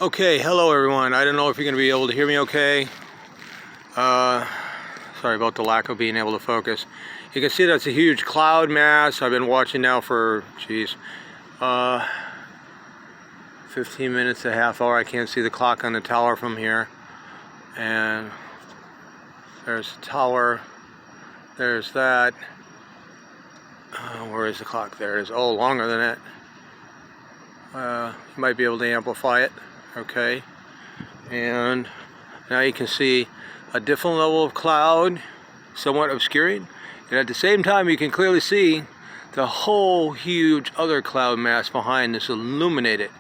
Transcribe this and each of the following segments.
Okay, hello everyone. I don't know if you're going to be able to hear me okay. Sorry about the lack of being able to focus. You can see that's a huge cloud mass. I've been watching now for, 15 minutes, a half hour. I can't see the clock on the tower from here. And there's the tower. There's that. Where is the clock? There it is. Oh, longer than that. You might be able to amplify it. Okay. And now you can see a different level of cloud, somewhat obscuring, and at the same time you can clearly see the whole huge other cloud mass behind this illuminated.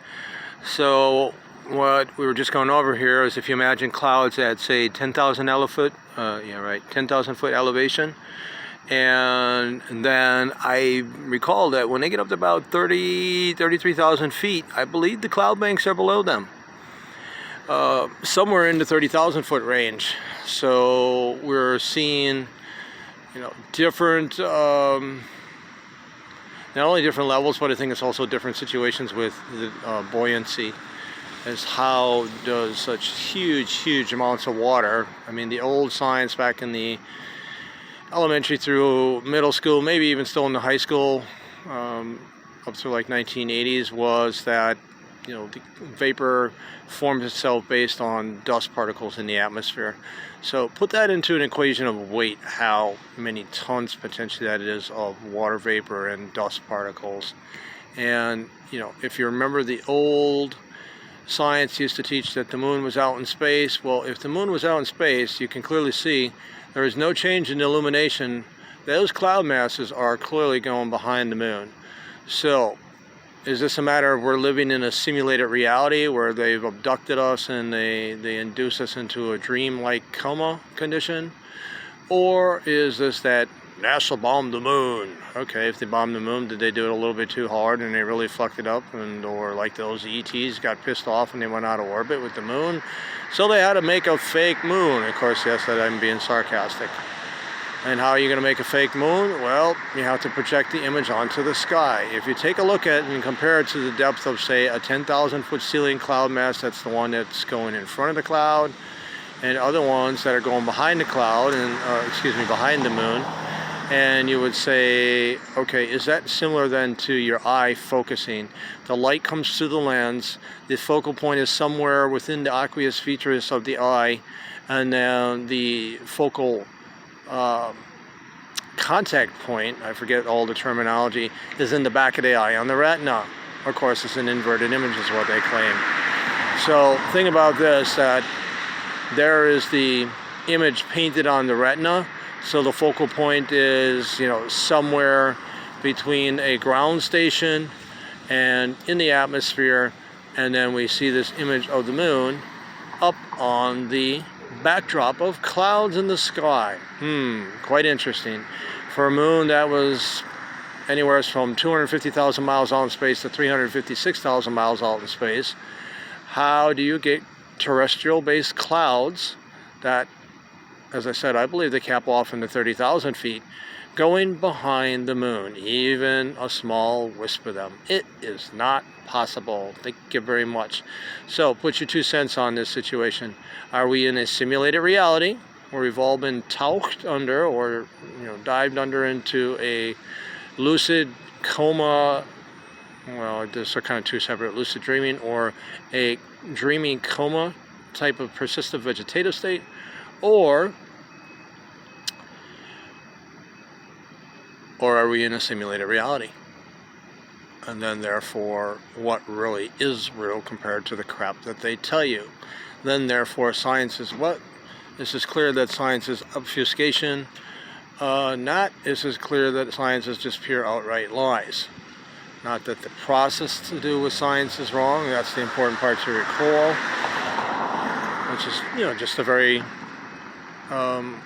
So what we were just going over here is if you imagine clouds at say 10,000 foot, 10,000 foot elevation, and then I recall that when they get up to about 33,000 feet, I believe the cloud banks are below them. Somewhere in the 30,000 foot range. So we're seeing, different, not only different levels, but I think it's also different situations with the buoyancy. As how does such huge amounts of water, I mean the old science back in the elementary through middle school, maybe even still in the high school, up to like 1980s, was that the vapor forms itself based on dust particles in the atmosphere. So put that into an equation of weight, how many tons potentially that is of water vapor and dust particles. And if you remember, the old science used to teach that the moon was out in space. Well, if the moon was out in space, you can clearly see there is no change in illumination. Those cloud masses are clearly going behind the moon. So is this a matter of we're living in a simulated reality where they've abducted us and they induce us into a dream-like coma condition? Or is this that NASA bombed the moon? Okay, if they bombed the moon, did they do it a little bit too hard and they really fucked it up? Or like those ETs got pissed off and they went out of orbit with the moon? So they had to make a fake moon. Of course, yes, that I'm being sarcastic. And how are you going to make a fake moon? Well, you have to project the image onto the sky. If you take a look at it and compare it to the depth of, say, a 10,000 foot ceiling cloud mass, that's the one that's going in front of the cloud, and other ones that are going behind the cloud, and behind the moon, and you would say, okay, is that similar then to your eye focusing? The light comes through the lens, the focal point is somewhere within the aqueous features of the eye, and then the focal contact point, I forget all the terminology, is in the back of the eye, on the retina. Of course, it's an inverted image is what they claim. So think about this, that there is the image painted on the retina, so the focal point is somewhere between a ground station and in the atmosphere, and then we see this image of the moon up on the backdrop of clouds in the sky. Quite interesting. For a moon that was anywhere from 250,000 miles out in space to 356,000 miles out in space, how do you get terrestrial-based clouds that, as I said, I believe they cap off into 30,000 feet, going behind the moon, even a small wisp of them? It is not possible. Thank you very much. So put your 2 cents on this situation. Are we in a simulated reality where we've all been tauched under, or dived under into a lucid coma? Well, these are kind of two separate: lucid dreaming or a dreaming coma type of persistent vegetative state, or are we in a simulated reality? And then therefore, what really is real compared to the crap that they tell you? Then therefore, science is what? This is clear that science is obfuscation. This is clear that science is just pure outright lies. Not that the process to do with science is wrong. That's the important part to recall. Which is, just a very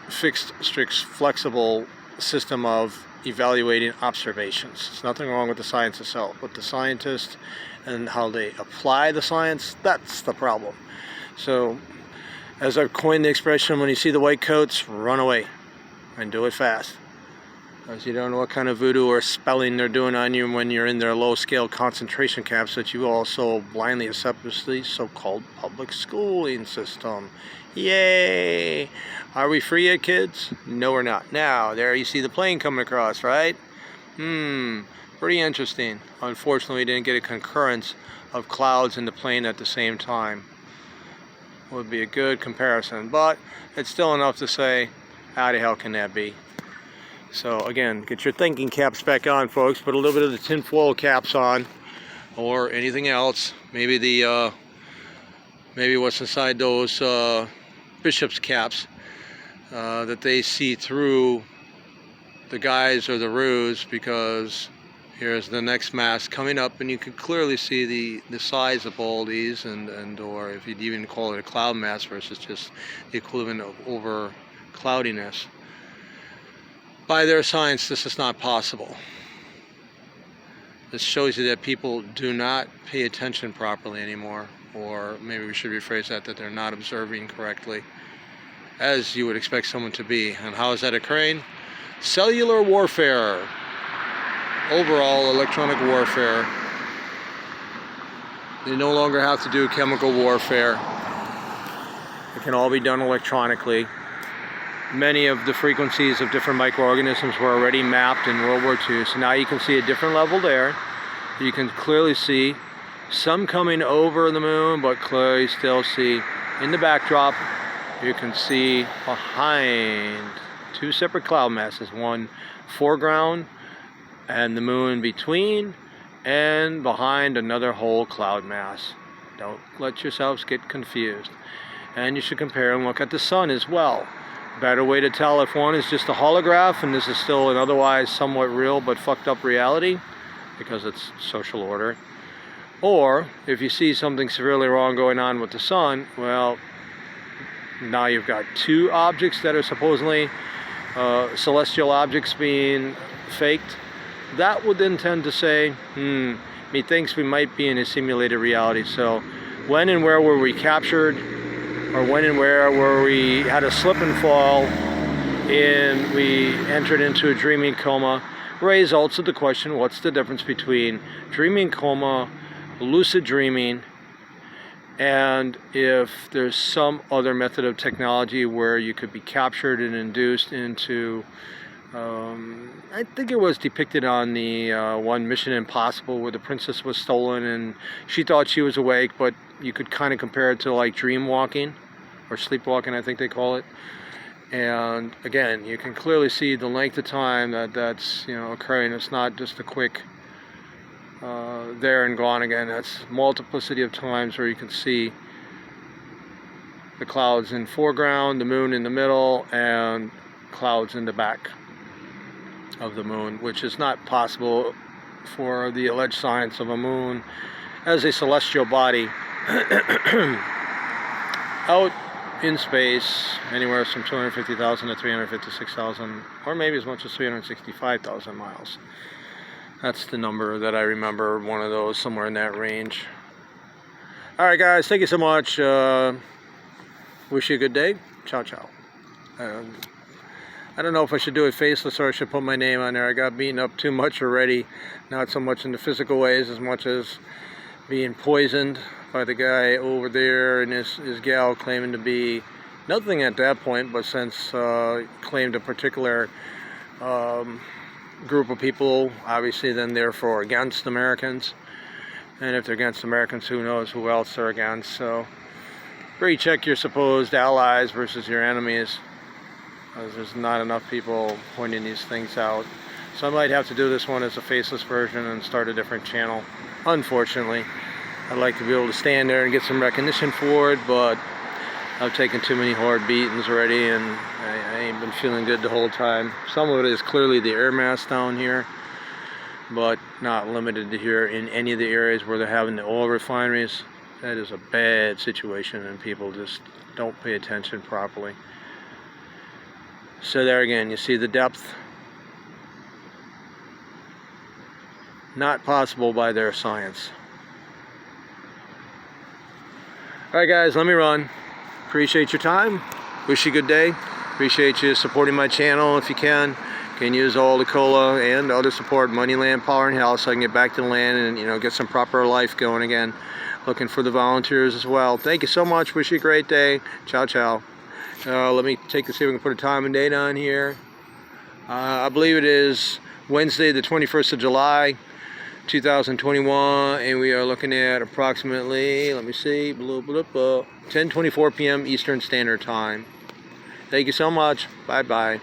fixed, strict, flexible system of evaluating observations. There's nothing wrong with the science itself, but the scientists and how they apply the science, that's the problem. So, as I've coined the expression, when you see the white coats, run away and do it fast. As you don't know what kind of voodoo or spelling they're doing on you when you're in their low-scale concentration camps that you also blindly accept as the so-called public schooling system. Yay! Are we free yet, kids? No, we're not. Now, there you see the plane coming across, right? Pretty interesting. Unfortunately, we didn't get a concurrence of clouds in the plane at the same time. Would be a good comparison, but it's still enough to say, how the hell can that be? So again, get your thinking caps back on, folks. Put a little bit of the tinfoil caps on, or anything else. Maybe the maybe what's inside those bishop's caps that they see through the guise or the ruse, because here's the next mass coming up, and you can clearly see the size of all these, and or if you'd even call it a cloud mass versus just the equivalent of over cloudiness. By their science, this is not possible. This shows you that people do not pay attention properly anymore, or maybe we should rephrase that they're not observing correctly, as you would expect someone to be. And how is that occurring? Cellular warfare. Overall electronic warfare. They no longer have to do chemical warfare. It can all be done electronically. Many of the frequencies of different microorganisms were already mapped in World War II, so now you can see a different level there. You can clearly see some coming over the moon, but clearly still see in the backdrop, you can see behind two separate cloud masses, one foreground and the moon between, and behind another whole cloud mass. Don't let yourselves get confused. And you should compare and look at the sun as well. Better way to tell if one is just a holograph and this is still an otherwise somewhat real but fucked up reality, because it's social order. Or if you see something severely wrong going on with the sun, well, now you've got two objects that are supposedly celestial objects being faked. That would then tend to say, methinks we might be in a simulated reality. So when and where were we captured? Or when and where were we had a slip and fall and we entered into a dreaming coma, raises also the question, what's the difference between dreaming coma, lucid dreaming, and if there's some other method of technology where you could be captured and induced into, I think it was depicted on the one Mission Impossible where the princess was stolen and she thought she was awake, but you could kind of compare it to like dream walking or sleepwalking, I think they call it. And again, you can clearly see the length of time that's occurring. It's not just a quick there and gone again. That's multiplicity of times where you can see the clouds in foreground, the moon in the middle, and clouds in the back of the moon, which is not possible for the alleged science of a moon as a celestial body out in space, anywhere from 250,000 to 356,000, or maybe as much as 365,000 miles. That's the number that I remember, one of those, somewhere in that range. Alright guys, thank you so much. Wish you a good day. Ciao, ciao. I don't know if I should do it faceless or I should put my name on there. I got beaten up too much already. Not so much in the physical ways as much as being poisoned by the guy over there and his gal claiming to be nothing at that point, but since claimed a particular group of people, obviously then therefore against Americans. And if they're against Americans, who knows who else they're against. So recheck your supposed allies versus your enemies. There's not enough people pointing these things out. So I might have to do this one as a faceless version and start a different channel. Unfortunately, I'd like to be able to stand there and get some recognition for it, but I've taken too many hard beatings already and I ain't been feeling good the whole time. Some of it is clearly the air mass down here, but not limited to here. In any of the areas where they're having the oil refineries, that is a bad situation and people just don't pay attention properly. So there again, you see the depth. Not possible by their science. Alright guys, let me run. Appreciate your time. Wish you a good day. Appreciate you supporting my channel if you can. can use all the COLA and other support, money, land, power, and health, so I can get back to the land and, you know, get some proper life going again. Looking for the volunteers as well. Thank you so much. Wish you a great day. Ciao, ciao. Let me see if we can put a time and date on here. I believe it is Wednesday, the 21st of July, 2021, and we are looking at approximately, let me see, 10:24 p.m. Eastern Standard Time. Thank you so much. Bye-bye.